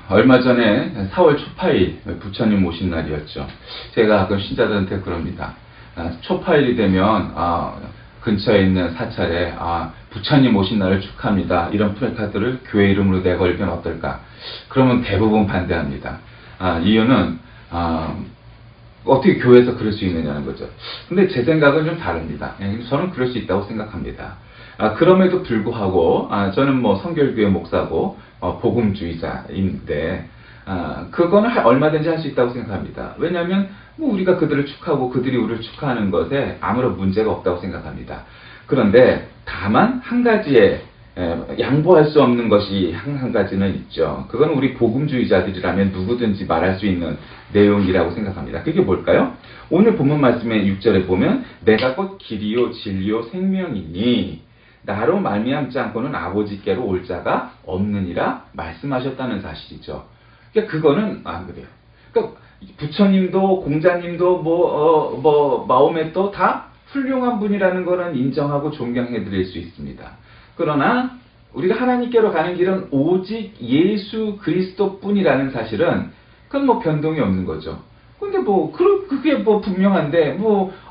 얼마 전에 4월 초파일 부처님 오신 날이었죠. 제가 가끔 신자들한테 그럽니다. 초파일이 되면 근처에 있는 사찰에 부처님 오신 날을 축하합니다. 이런 플래카드를 교회 이름으로 내걸면 어떨까? 그러면 대부분 반대합니다. 이유는 어떻게 교회에서 그럴 수 있느냐는 거죠. 근데 제 생각은 좀 다릅니다. 저는 그럴 수 있다고 생각합니다. 그럼에도 불구하고 저는 뭐 성결교회 목사고 복음주의자인데 그거는 얼마든지 할 수 있다고 생각합니다. 왜냐하면 뭐 우리가 그들을 축하하고 그들이 우리를 축하하는 것에 아무런 문제가 없다고 생각합니다. 그런데 다만 한 가지에 양보할 수 없는 것이 한 가지는 있죠. 그건 우리 복음주의자들이라면 누구든지 말할 수 있는 내용이라고 생각합니다. 그게 뭘까요? 오늘 본문 말씀의 6절에 보면 내가 곧 길이요 진리요 생명이니 나로 말미암지 않고는 아버지께로 올 자가 없느니라 말씀하셨다는 사실이죠. 그러니까 그거는 안 그래요. 그러니까 부처님도 공자님도 마호메도 다 훌륭한 분이라는 거는 인정하고 존경해 드릴 수 있습니다. 그러나 우리가 하나님께로 가는 길은 오직 예수 그리스도뿐이라는 사실은 그건 뭐 변동이 없는 거죠. 근데 그게 분명한데,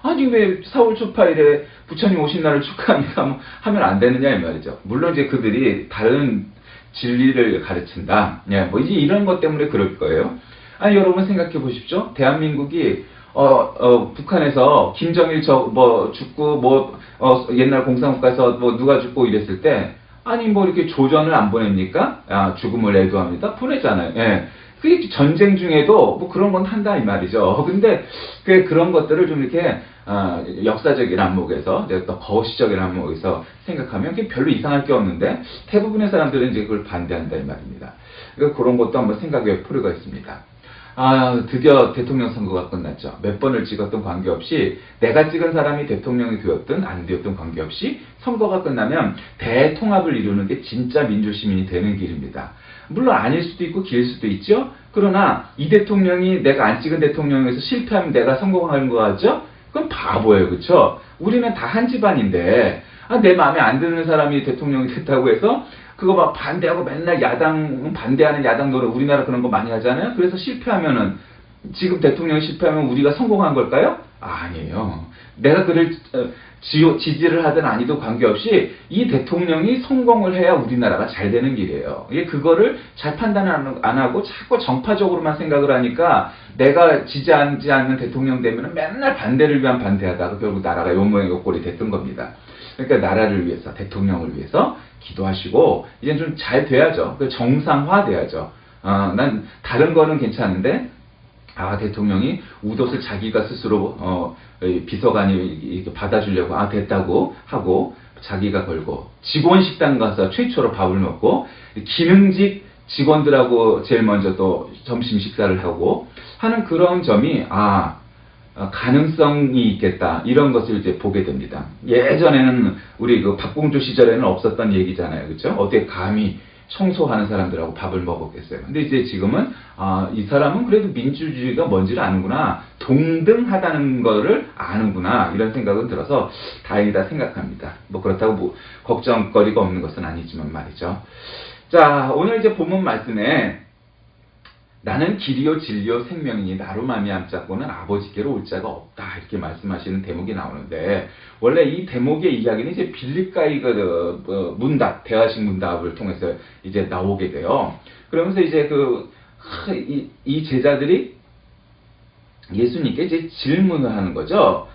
아니, 왜 4월 초파일에 부처님 오신 날을 축하합니다. 하면 안 되느냐, 이 말이죠. 물론 이제 그들이 다른 진리를 가르친다. 이제 이런 것 때문에 그럴 거예요. 여러분 생각해 보십시오. 대한민국이, 북한에서 김정일 죽고, 옛날 공산국가에서 누가 죽고 이랬을 때, 이렇게 조전을 안 보냅니까? 죽음을 애도합니다. 보내잖아요. 예. 그게 전쟁 중에도 그런 건 한다 이 말이죠. 근데 그런 것들을 좀 이렇게 역사적인 안목에서 또 거시적인 안목에서 생각하면 그게 별로 이상할 게 없는데 대부분의 사람들은 이제 그걸 반대한다 이 말입니다. 그러니까 그런 것도 한번 생각해 볼 필요가 있습니다. 드디어 대통령 선거가 끝났죠. 몇 번을 찍었던 관계없이 내가 찍은 사람이 대통령이 되었든 안 되었든 관계없이 선거가 끝나면 대통합을 이루는 게 진짜 민주시민이 되는 길입니다. 물론 아닐 수도 있고 길 수도 있죠. 그러나 이 대통령이 내가 안 찍은 대통령에서 실패하면 내가 성공하는 거 같죠? 그건 바보예요. 그렇죠? 우리는 다 한 집안인데 내 마음에 안 드는 사람이 대통령이 됐다고 해서 그거 막 반대하고 맨날 반대하는 야당 노래 우리나라 그런 거 많이 하잖아요. 그래서 실패하면은 지금 대통령이 실패하면 우리가 성공한 걸까요? 아니에요. 내가 그를 지지를 하든 아니든 관계없이 이 대통령이 성공을 해야 우리나라가 잘 되는 길이에요. 그거를 잘 판단을 안 하고 자꾸 정파적으로만 생각을 하니까 내가 지지하지 않는 대통령 되면 맨날 반대를 위한 반대하다가 결국 나라가 요 모양 요 꼴이 됐던 겁니다. 그러니까 나라를 위해서, 대통령을 위해서 기도하시고 이제 좀 잘 돼야죠. 정상화 돼야죠. 난 다른 거는 괜찮은데 대통령이 우도을 자기가 스스로 비서관이 이렇게 받아주려고 됐다고 하고 자기가 걸고 직원 식당 가서 최초로 밥을 먹고 기능직 직원들하고 제일 먼저 또 점심 식사를 하고 하는 그런 점이 가능성이 있겠다 이런 것을 이제 보게 됩니다. 예전에는 우리 박공주 시절에는 없었던 얘기잖아요, 그렇죠? 어떻게 감히 청소하는 사람들하고 밥을 먹었겠어요. 근데 이제 지금은 이 사람은 그래도 민주주의가 뭔지를 아는구나, 동등하다는 거를 아는구나 이런 생각은 들어서 다행이다 생각합니다. 그렇다고 걱정거리가 없는 것은 아니지만 말이죠. 자, 오늘 이제 본문 말씀에 나는 길이요 진리요 생명이니 나로 말미암지 않고는 아버지께로 올 자가 없다 이렇게 말씀하시는 대목이 나오는데 원래 이 대목의 이야기는 이제 빌립가의 문답 대화식 문답을 통해서 이제 나오게 돼요. 그러면서 이제 이 제자들이 예수님께 이제 질문을 하는 거죠.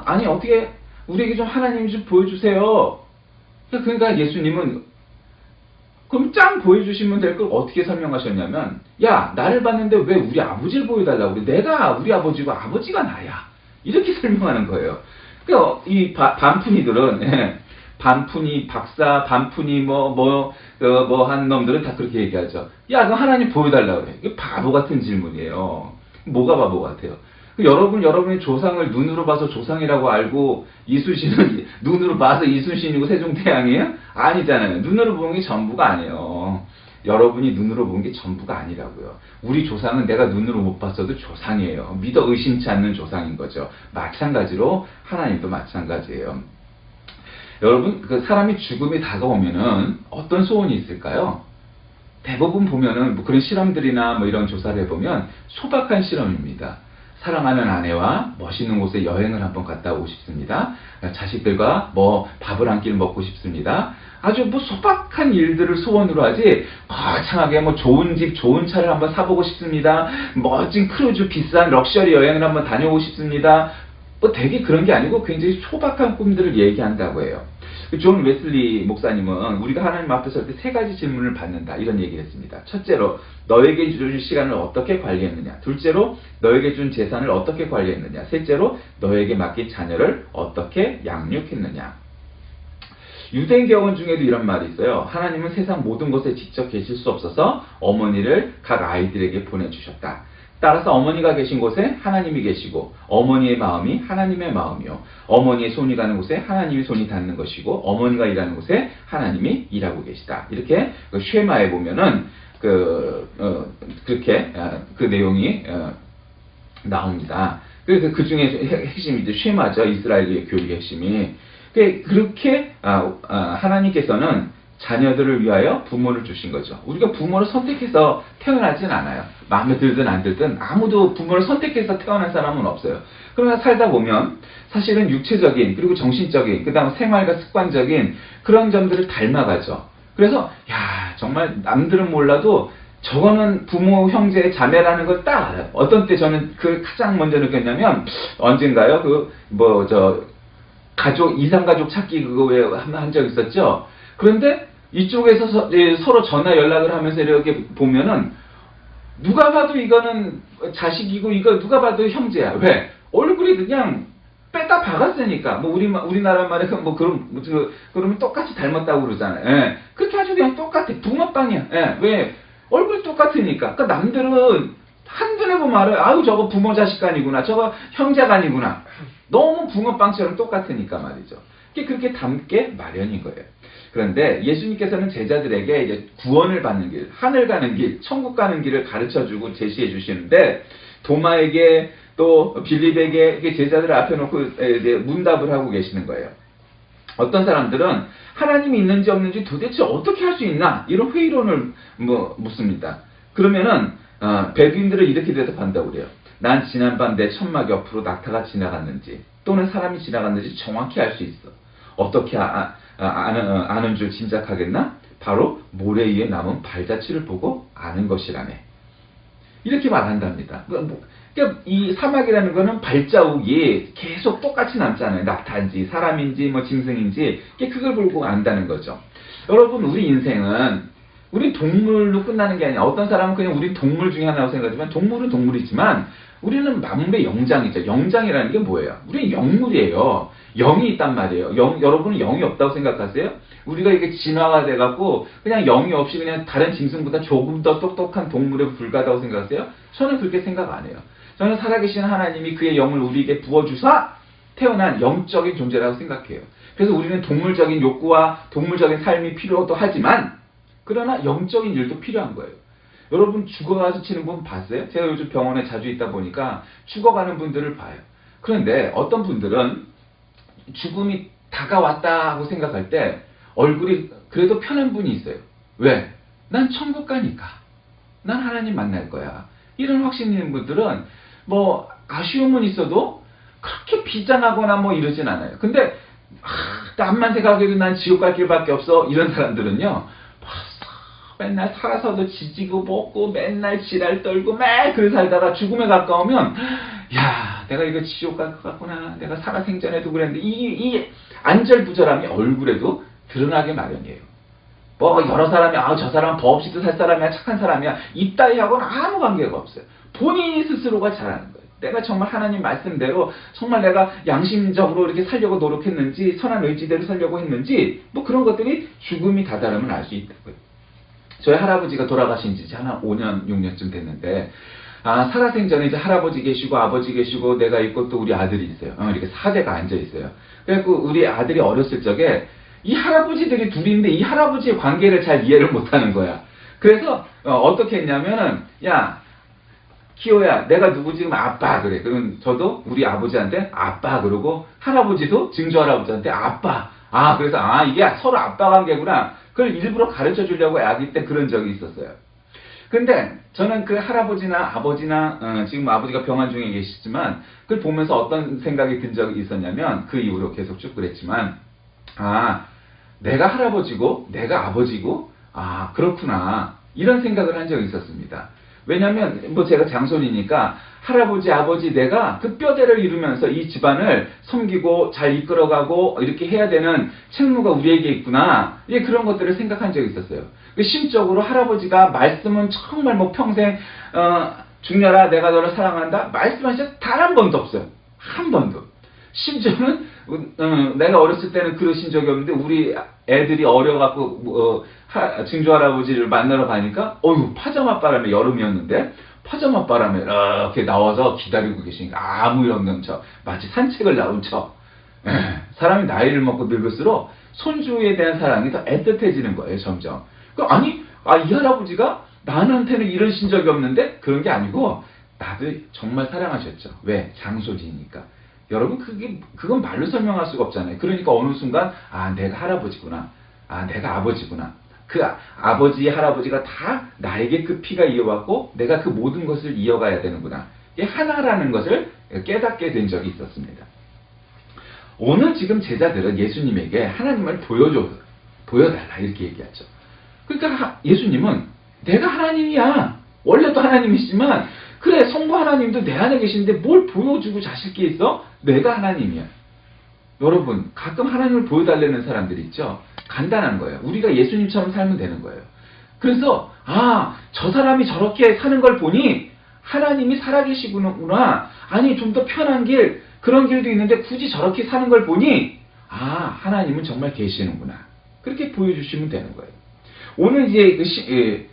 아니 어떻게 우리에게 좀 하나님 좀 보여주세요. 그러니까 예수님은 그럼 짱 보여주시면 될 걸 어떻게 설명하셨냐면 나를 봤는데 왜 우리 아버지를 보여달라고 그래. 내가 우리 아버지고 아버지가 나야. 이렇게 설명하는 거예요. 그러니까 이 반푼이들은 반푼이 박사 반푼이 한 놈들은 다 그렇게 얘기하죠. 그럼 하나님 보여달라고 그래. 이게 바보 같은 질문이에요. 뭐가 바보 같아요? 여러분의 조상을 눈으로 봐서 조상이라고 알고 이순신은 눈으로 봐서 이순신이고 세종대왕이에요? 아니잖아요. 눈으로 보는 게 전부가 아니에요. 여러분이 눈으로 보는 게 전부가 아니라고요. 우리 조상은 내가 눈으로 못 봤어도 조상이에요. 믿어 의심치 않는 조상인 거죠. 마찬가지로 하나님도 마찬가지예요. 여러분, 사람이 죽음이 다가오면은 어떤 소원이 있을까요? 대부분 보면은 뭐 그런 실험들이나 뭐 이런 조사를 해보면 소박한 실험입니다. 사랑하는 아내와 멋있는 곳에 여행을 한번 갔다 오고 싶습니다. 자식들과 뭐 밥을 한 끼 먹고 싶습니다. 아주 뭐 소박한 일들을 소원으로 하지 거창하게 뭐 좋은 집, 좋은 차를 한번 사보고 싶습니다. 멋진 크루즈, 비싼 럭셔리 여행을 한번 다녀오고 싶습니다. 뭐 되게 그런 게 아니고 굉장히 소박한 꿈들을 얘기한다고 해요. 존 웨슬리 목사님은 우리가 하나님 앞에 설 때 세 가지 질문을 받는다 이런 얘기를 했습니다. 첫째로 너에게 주신 시간을 어떻게 관리했느냐. 둘째로 너에게 준 재산을 어떻게 관리했느냐. 셋째로 너에게 맡긴 자녀를 어떻게 양육했느냐. 유대인 중에도 이런 말이 있어요. 하나님은 세상 모든 곳에 직접 계실 수 없어서 어머니를 각 아이들에게 보내주셨다. 따라서 어머니가 계신 곳에 하나님이 계시고 어머니의 마음이 하나님의 마음이요. 어머니의 손이 가는 곳에 하나님의 손이 닿는 것이고 어머니가 일하는 곳에 하나님이 일하고 계시다. 이렇게 그 쉐마에 보면은 그렇게 그 내용이 나옵니다. 그래서 그 중에 핵심이 이제 쉐마죠. 이스라엘의 교육의 핵심이. 그렇게 하나님께서는 자녀들을 위하여 부모를 주신 거죠. 우리가 부모를 선택해서 태어나진 않아요. 마음에 들든 안 들든 아무도 부모를 선택해서 태어난 사람은 없어요. 그러나 살다 보면 사실은 육체적인 그리고 정신적인 그 다음 생활과 습관적인 그런 점들을 닮아가죠. 그래서 야 정말 남들은 몰라도 저거는 부모, 형제, 자매라는 걸 딱 알아요. 어떤 때 저는 그 가장 먼저 느꼈냐면 언젠가요? 가족, 이상가족 찾기 그거 왜 한 적 있었죠? 그런데 이쪽에서 서로 전화 연락을 하면서 이렇게 보면은 누가 봐도 이거는 자식이고 이거 누가 봐도 형제야. 왜? 얼굴이 그냥 빼다 박았으니까. 뭐 우리나라 말에 그러면 똑같이 닮았다고 그러잖아요. 예. 그렇게 아주 그냥 똑같아. 붕어빵이야. 예. 왜? 얼굴이 똑같으니까. 그러니까 남들은 한눈에 보면 알아요. 아유 저거 부모 자식 간이구나. 저거 형제가 아니구나. 너무 붕어빵처럼 똑같으니까 말이죠. 그렇게 닮게 마련인 거예요. 그런데 예수님께서는 제자들에게 이제 구원을 받는 길, 하늘 가는 길, 천국 가는 길을 가르쳐주고 제시해 주시는데 도마에게 또 빌립에게 제자들을 앞에 놓고 이제 문답을 하고 계시는 거예요. 어떤 사람들은 하나님이 있는지 없는지 도대체 어떻게 할 수 있나 이런 회의론을 묻습니다. 그러면은 베두인들을 이렇게 대답한다고 그래요. 난 지난밤 내 천막 옆으로 낙타가 지나갔는지 또는 사람이 지나갔는지 정확히 알 수 있어. 어떻게 아는 줄 짐작하겠나? 바로 모래 위에 남은 발자취를 보고 아는 것이라네. 이렇게 말한답니다. 그러니까 이 사막이라는 거는 발자국이 계속 똑같이 남잖아요. 낙타인지 사람인지 뭐 짐승인지 그걸 보고 안다는 거죠. 여러분 우리 인생은 우리 동물로 끝나는 게 아니라 어떤 사람은 그냥 우리 동물 중에 하나라고 생각하지만 동물은 동물이지만 우리는 만물의 영장이죠. 영장이라는 게 뭐예요? 우리는 영물이에요. 영이 있단 말이에요. 여러분은 영이 없다고 생각하세요? 우리가 이게 진화가 돼갖고 그냥 영이 없이 그냥 다른 짐승보다 조금 더 똑똑한 동물에 불과하다고 생각하세요? 저는 그렇게 생각 안 해요. 저는 살아계신 하나님이 그의 영을 우리에게 부어주사 태어난 영적인 존재라고 생각해요. 그래서 우리는 동물적인 욕구와 동물적인 삶이 필요도 하지만 그러나 영적인 일도 필요한 거예요. 여러분 죽어가서 치는 분 봤어요? 제가 요즘 병원에 자주 있다 보니까 죽어가는 분들을 봐요. 그런데 어떤 분들은 죽음이 다가왔다 하고 생각할 때 얼굴이 그래도 편한 분이 있어요. 왜? 난 천국 가니까. 난 하나님 만날 거야. 이런 확신 있는 분들은 뭐 아쉬움은 있어도 그렇게 비장하거나 뭐 이러진 않아요. 근데 남만 생각해도 난 지옥 갈 길밖에 없어. 이런 사람들은요. 맨날 살아서도 지지고 볶고 맨날 지랄 떨고 매 그래 살다가 죽음에 가까우면 야 내가 이거 지옥 갈 것 같구나. 내가 살아생전에도 그랬는데 이 안절부절함이 얼굴에도 드러나게 마련이에요. 뭐 여러 사람이 저 사람은 법 없이도 살 사람이야 착한 사람이야 이따위하고는 아무 관계가 없어요. 본인 스스로가 잘하는 거예요. 내가 정말 하나님 말씀대로 정말 내가 양심적으로 이렇게 살려고 노력했는지 선한 의지대로 살려고 했는지 뭐 그런 것들이 죽음이 다다르면 알 수 있다고요. 저희 할아버지가 돌아가신 지 한 5년, 6년쯤 됐는데, 살아생전에 이제 할아버지 계시고, 아버지 계시고, 내가 있고, 또 우리 아들이 있어요. 이렇게 4대가 앉아있어요. 그래갖고, 우리 아들이 어렸을 적에, 이 할아버지들이 둘인데, 이 할아버지의 관계를 잘 이해를 못하는 거야. 그래서, 어떻게 했냐면은, 야, 키오야, 내가 누구지? 그럼 아빠, 그래. 그러면 저도 우리 아버지한테 아빠, 그러고, 할아버지도 증조할아버지한테 아빠. 그래서, 이게 서로 아빠 관계구나. 그걸 일부러 가르쳐 주려고 아기 때 그런 적이 있었어요. 근데 저는 그 할아버지나 아버지나 지금 아버지가 병환 중에 계시지만 그걸 보면서 어떤 생각이 든 적이 있었냐면 그 이후로 계속 쭉 그랬지만 내가 할아버지고 내가 아버지고 그렇구나 이런 생각을 한 적이 있었습니다. 왜냐하면 뭐 제가 장손이니까 할아버지 아버지 내가 그 뼈대를 이루면서 이 집안을 섬기고 잘 이끌어가고 이렇게 해야 되는 책무가 우리에게 있구나 그런 것들을 생각한 적이 있었어요. 심적으로 할아버지가 말씀은 정말 뭐 평생 죽녀라 내가 너를 사랑한다 말씀하신 적 단 한 번도 없어요. 한 번도. 심지어는 내가 어렸을 때는 그러신 적이 없는데 우리 애들이 어려갖고 증조 할아버지를 만나러 가니까 파자마 바람에 여름이었는데 파자마 바람에 이렇게 나와서 기다리고 계시니까 아무 일 없는 척 마치 산책을 나온 척. 사람이 나이를 먹고 늙을수록 손주에 대한 사랑이 더 애틋해지는 거예요. 점점. 이 할아버지가 나한테는 이러신 적이 없는데 그런 게 아니고 나도 정말 사랑하셨죠. 왜? 장손이니까. 여러분 그건 말로 설명할 수가 없잖아요. 그러니까 어느 순간 내가 할아버지구나. 내가 아버지구나. 그 아버지 할아버지가 다 나에게 그 피가 이어왔고 내가 그 모든 것을 이어가야 되는구나. 이게 하나라는 것을 깨닫게 된 적이 있었습니다. 오늘 지금 제자들은 예수님에게 하나님을 보여달라 이렇게 얘기하죠. 그러니까 예수님은 내가 하나님이야. 원래도 하나님이시지만 그래 성부 하나님도 내 안에 계시는데 뭘 보여주고 자실 게 있어? 내가 하나님이야. 여러분 가끔 하나님을 보여달라는 사람들이 있죠. 간단한 거예요. 우리가 예수님처럼 살면 되는 거예요. 그래서 저 사람이 저렇게 사는 걸 보니 하나님이 살아계시구나. 아니 좀 더 편한 길 그런 길도 있는데 굳이 저렇게 사는 걸 보니 하나님은 정말 계시는구나. 그렇게 보여주시면 되는 거예요. 오늘 이제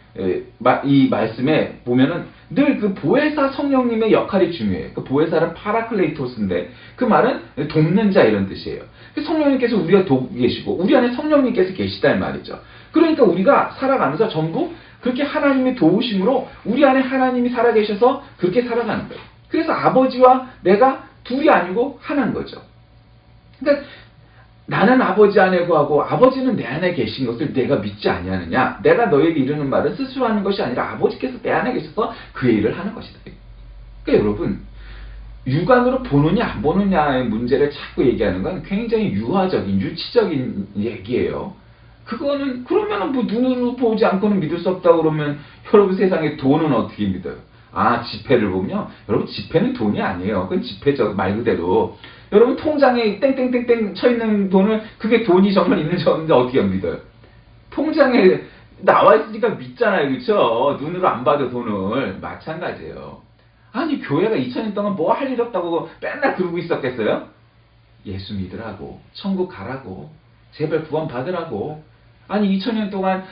이 말씀에 보면은 늘 그 보혜사 성령님의 역할이 중요해요. 그 보혜사는 파라클레이토스인데 그 말은 돕는 자 이런 뜻이에요. 성령님께서 우리가 돕고 계시고 우리 안에 성령님께서 계시다는 말이죠. 그러니까 우리가 살아가면서 전부 그렇게 하나님의 도우심으로 우리 안에 하나님이 살아계셔서 그렇게 살아가는 거예요. 그래서 아버지와 내가 둘이 아니고 하나인 거죠. 그러니까 나는 아버지 안에 거하고 아버지는 내 안에 계신 것을 내가 믿지 아니하느냐. 내가 너에게 이르는 말은 스스로 하는 것이 아니라 아버지께서 내 안에 계셔서 그의 일을 하는 것이다. 그러니까 여러분 육안으로 보느냐 안 보느냐의 문제를 자꾸 얘기하는 건 굉장히 유화적인 유치적인 얘기예요. 그거는 그러면은 뭐 눈으로 보지 않고는 믿을 수 없다 그러면 여러분 세상에 돈은 어떻게 믿어요? 지폐를 보면요. 여러분 지폐는 돈이 아니에요. 그건 지폐죠. 말 그대로. 여러분 통장에 땡땡땡땡 쳐있는 돈을 그게 돈이 정말 있는지 없는지 어떻게 믿어요? 통장에 나와 있으니까 믿잖아요. 그렇죠? 눈으로 안 봐도 돈을. 마찬가지예요. 교회가 2000년 동안 뭐 할 일 없다고 맨날 그러고 있었겠어요? 예수 믿으라고. 천국 가라고. 제발 구원 받으라고. 2000년 동안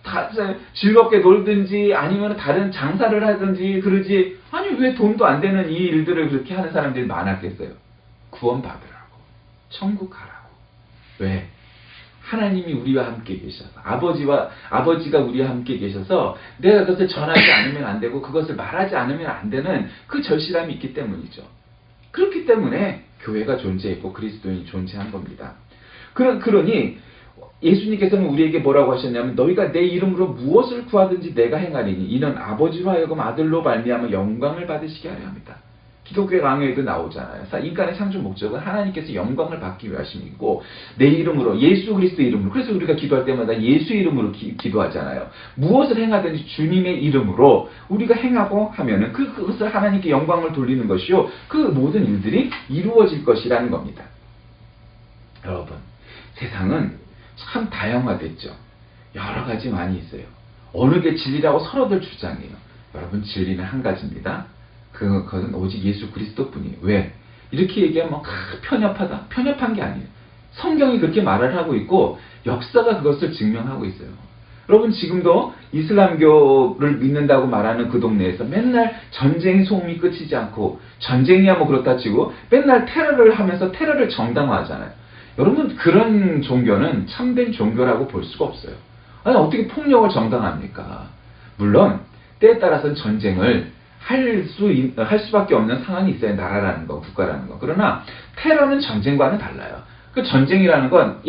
다 즐겁게 놀든지 아니면 다른 장사를 하든지 그러지. 왜 돈도 안 되는 이 일들을 그렇게 하는 사람들이 많았겠어요? 구원 받으라고. 천국 가라고. 왜? 하나님이 우리와 함께 계셔서 아버지가 우리와 함께 계셔서 내가 그것을 전하지 않으면 안 되고 그것을 말하지 않으면 안 되는 그 절실함이 있기 때문이죠. 그렇기 때문에 교회가 존재했고 그리스도인이 존재한 겁니다. 그러니 예수님께서는 우리에게 뭐라고 하셨냐면 너희가 내 이름으로 무엇을 구하든지 내가 행하리니 이는 아버지로 하여금 아들로 말미암아 영광을 받으시게 하려 합니다. 기독교 강요에도 나오잖아요. 인간의 창조 목적은 하나님께서 영광을 받기 위하심이고 내 이름으로 예수 그리스도 이름으로 그래서 우리가 기도할 때마다 예수 이름으로 기도하잖아요. 무엇을 행하든지 주님의 이름으로 우리가 행하고 하면은 그것을 하나님께 영광을 돌리는 것이요 그 모든 일들이 이루어질 것이라는 겁니다. 여러분 세상은 참 다양화됐죠. 여러 가지 많이 있어요. 어느 게 진리라고 서로들 주장해요. 여러분 진리는 한 가지입니다. 그것은 오직 예수 그리스도뿐이에요. 왜? 이렇게 얘기하면 편협하다. 편협한 게 아니에요. 성경이 그렇게 말을 하고 있고 역사가 그것을 증명하고 있어요. 여러분 지금도 이슬람교를 믿는다고 말하는 그 동네에서 맨날 전쟁 소음이 끝이지 않고 전쟁이야 뭐 그렇다 치고 맨날 테러를 하면서 테러를 정당화하잖아요. 여러분 그런 종교는 참된 종교라고 볼 수가 없어요. 어떻게 폭력을 정당합니까? 물론 때에 따라서는 전쟁을 할 수밖에 없는 상황이 있어요. 나라라는 거, 국가라는 거. 그러나 테러는 전쟁과는 달라요. 그 전쟁이라는 건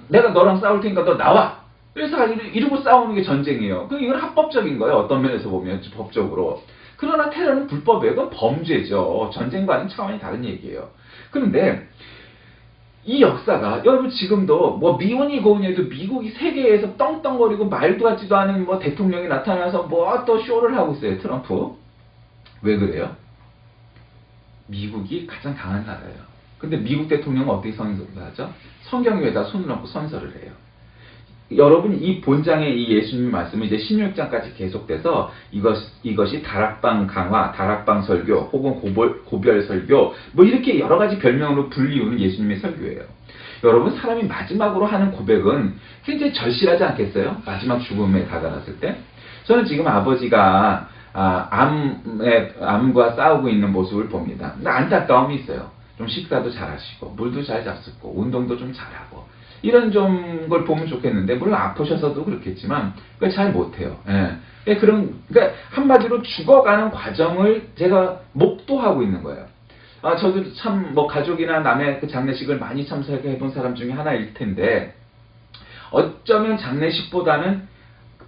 내가 너랑 싸울 테니까 너 나와. 그래서 이러고 싸우는 게 전쟁이에요. 이건 합법적인 거예요. 어떤 면에서 보면 법적으로. 그러나 테러는 불법이에요. 그건 범죄죠. 전쟁과는 차원이 다른 얘기예요. 그런데 이 역사가 여러분 지금도 뭐 미운이 고운이도 미국이 세계에서 떵떵거리고 말도 같지도 않은 뭐 대통령이 나타나서 뭐 또 쇼를 하고 있어요. 트럼프. 왜 그래요? 미국이 가장 강한 나라예요. 근데 미국 대통령은 어떻게 선서하죠? 성경 위에다 손을 얹고 선서를 해요. 여러분 이 본장의 이 예수님 말씀은 이제 16장까지 계속돼서 이것이 다락방 강화, 다락방 설교, 혹은 고별 설교 뭐 이렇게 여러 가지 별명으로 불리우는 예수님의 설교예요. 여러분 사람이 마지막으로 하는 고백은 굉장히 절실하지 않겠어요? 마지막 죽음에 다다랐을 때. 저는 지금 아버지가 암과 싸우고 있는 모습을 봅니다. 근데 안타까움이 있어요. 좀 식사도 잘하시고 물도 잘 잡수고 운동도 좀 잘하고 이런 좀 걸 보면 좋겠는데 물론 아프셔서도 그렇겠지만 그걸 잘 못해요. 예. 그러니까 한마디로 죽어가는 과정을 제가 목도하고 있는 거예요. 저도 참 뭐 가족이나 남의 그 장례식을 많이 참석해 본 사람 중에 하나일 텐데 어쩌면 장례식보다는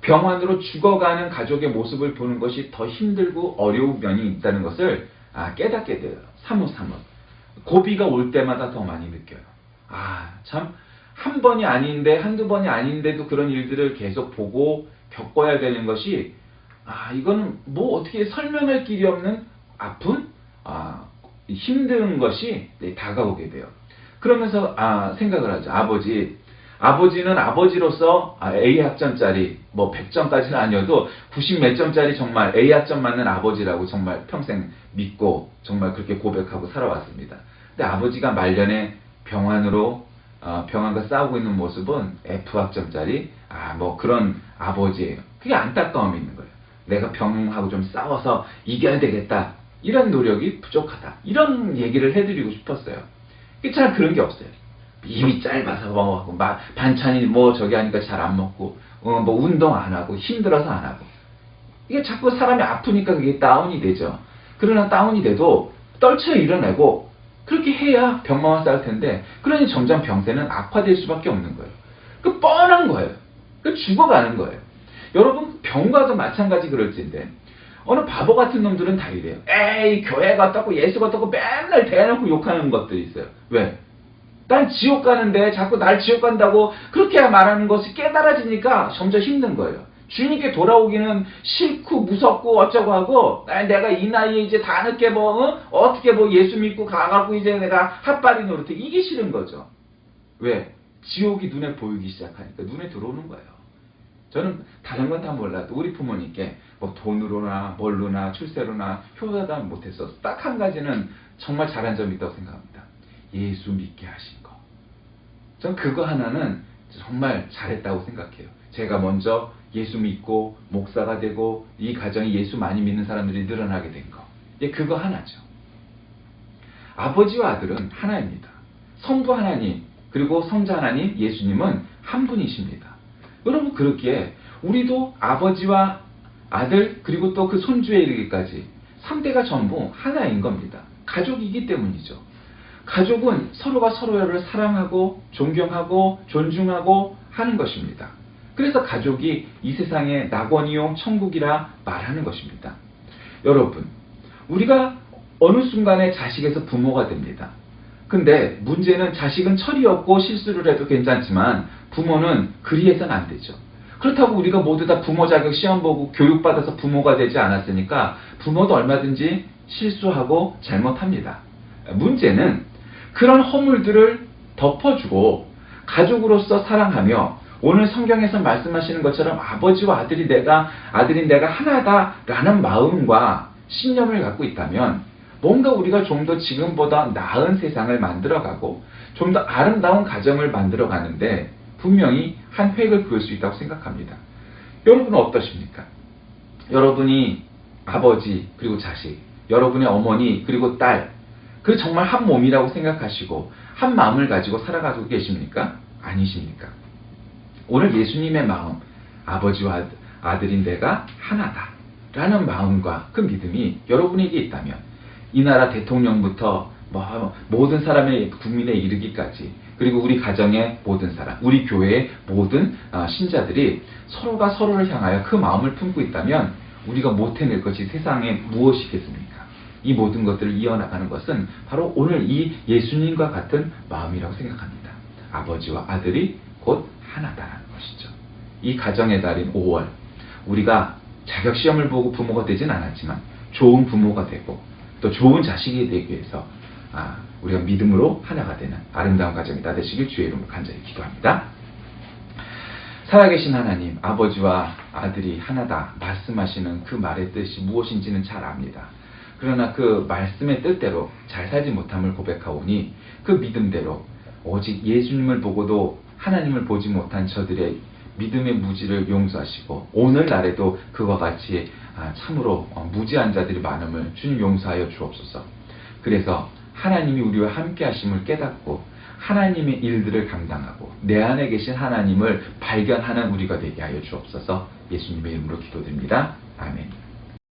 병환으로 죽어가는 가족의 모습을 보는 것이 더 힘들고 어려운 면이 있다는 것을 깨닫게 돼요. 사뭇사뭇. 고비가 올 때마다 더 많이 느껴요. 참 한 번이 아닌데 한두 번이 아닌데도 그런 일들을 계속 보고 겪어야 되는 것이 이거는 뭐 어떻게 설명할 길이 없는 아픈 힘든 것이 다가오게 돼요. 그러면서 생각을 하죠. 아버지는 아버지로서 A학점짜리 뭐 100점까지는 아니어도 90 몇 점짜리 정말 A학점 맞는 아버지라고 정말 평생 믿고 정말 그렇게 고백하고 살아왔습니다. 근데 아버지가 말년에 병환과 싸우고 있는 모습은 F학점짜리 뭐 그런 아버지예요. 그게 안타까움이 있는 거예요. 내가 병하고 좀 싸워서 이겨야 되겠다. 이런 노력이 부족하다. 이런 얘기를 해드리고 싶었어요. 잘 그런 게 없어요. 입이 짧아서 뭐 반찬이 뭐 저기 하니까 잘 안 먹고 뭐 운동 안 하고 힘들어서 안 하고 이게 자꾸 사람이 아프니까 그게 다운이 되죠. 그러나 다운이 돼도 떨쳐 일어나고 그렇게 해야 병마와 싸울 텐데 그러니 점점 병세는 악화될 수밖에 없는 거예요. 그 뻔한 거예요. 그 죽어가는 거예요. 여러분 병과도 마찬가지 그럴진데 어느 바보 같은 놈들은 다 이래요. 에이 교회가 어떻고 예수가 어떻고 맨날 대놓고 욕하는 것들이 있어요. 왜? 난 지옥 가는데 자꾸 날 지옥 간다고 그렇게 말하는 것이 깨달아지니까 점점 힘든 거예요. 주님께 돌아오기는 싫고 무섭고 어쩌고 하고 내가 이 나이에 이제 다 늦게 어떻게 예수 믿고 가갖고 이제 내가 핫바리 노릇해 이게 싫은 거죠. 왜? 지옥이 눈에 보이기 시작하니까 눈에 들어오는 거예요. 저는 다른 건 다 몰라도 우리 부모님께 뭐 돈으로나 뭘로나 출세로나 효자다 못했어. 딱 한 가지는 정말 잘한 점이 있다고 생각합니다. 예수 믿게 하신 거. 전 그거 하나는 정말 잘했다고 생각해요. 제가 먼저 예수 믿고 목사가 되고 이 가정이 예수 많이 믿는 사람들이 늘어나게 된 거. 그거 하나죠. 아버지와 아들은 하나입니다. 성부 하나님 그리고 성자 하나님 예수님은 한 분이십니다. 여러분 그렇기에 우리도 아버지와 아들 그리고 또 그 손주에 이르기까지 3대가 전부 하나인 겁니다. 가족이기 때문이죠. 가족은 서로가 서로를 사랑하고 존경하고 존중하고 하는 것입니다. 그래서 가족이 이 세상의 낙원이요 천국이라 말하는 것입니다. 여러분 우리가 어느 순간에 자식에서 부모가 됩니다. 근데 문제는 자식은 철이 없고 실수를 해도 괜찮지만 부모는 그리해서는 안 되죠. 그렇다고 우리가 모두 다 부모 자격 시험 보고 교육받아서 부모가 되지 않았으니까 부모도 얼마든지 실수하고 잘못합니다. 문제는 그런 허물들을 덮어주고 가족으로서 사랑하며 오늘 성경에서 말씀하시는 것처럼 아버지와 아들인 내가 하나다라는 마음과 신념을 갖고 있다면 뭔가 우리가 좀 더 지금보다 나은 세상을 만들어가고 좀 더 아름다운 가정을 만들어가는데 분명히 한 획을 그을 수 있다고 생각합니다. 여러분은 어떠십니까? 여러분이 아버지 그리고 자식, 여러분의 어머니 그리고 딸, 그 정말 한 몸이라고 생각하시고 한 마음을 가지고 살아가고 계십니까? 아니십니까? 오늘 예수님의 마음, 아버지와 아들인 내가 하나다 라는 마음과 그 믿음이 여러분에게 있다면 이 나라 대통령부터 모든 사람의 국민에 이르기까지 그리고 우리 가정의 모든 사람, 우리 교회의 모든 신자들이 서로가 서로를 향하여 그 마음을 품고 있다면 우리가 못 해낼 것이 세상에 무엇이 있겠습니까? 이 모든 것들을 이어나가는 것은 바로 오늘 이 예수님과 같은 마음이라고 생각합니다. 아버지와 아들이 곧 하나다라는 것이죠. 이 가정의 달인 5월, 우리가 자격시험을 보고 부모가 되진 않았지만 좋은 부모가 되고 또 좋은 자식이 되기 위해서 우리가 믿음으로 하나가 되는 아름다운 가정이 다 되시길 주의 이름으로 간절히 기도합니다. 살아계신 하나님, 아버지와 아들이 하나다 말씀하시는 그 말의 뜻이 무엇인지는 잘 압니다. 그러나 그 말씀의 뜻대로 잘 살지 못함을 고백하오니 그 믿음대로 오직 예수님을 보고도 하나님을 보지 못한 저들의 믿음의 무지를 용서하시고 오늘날에도 그와 같이 참으로 무지한 자들이 많음을 주님 용서하여 주옵소서. 그래서 하나님이 우리와 함께 하심을 깨닫고 하나님의 일들을 감당하고 내 안에 계신 하나님을 발견하는 우리가 되게 하여 주옵소서. 예수님의 이름으로 기도드립니다. 아멘.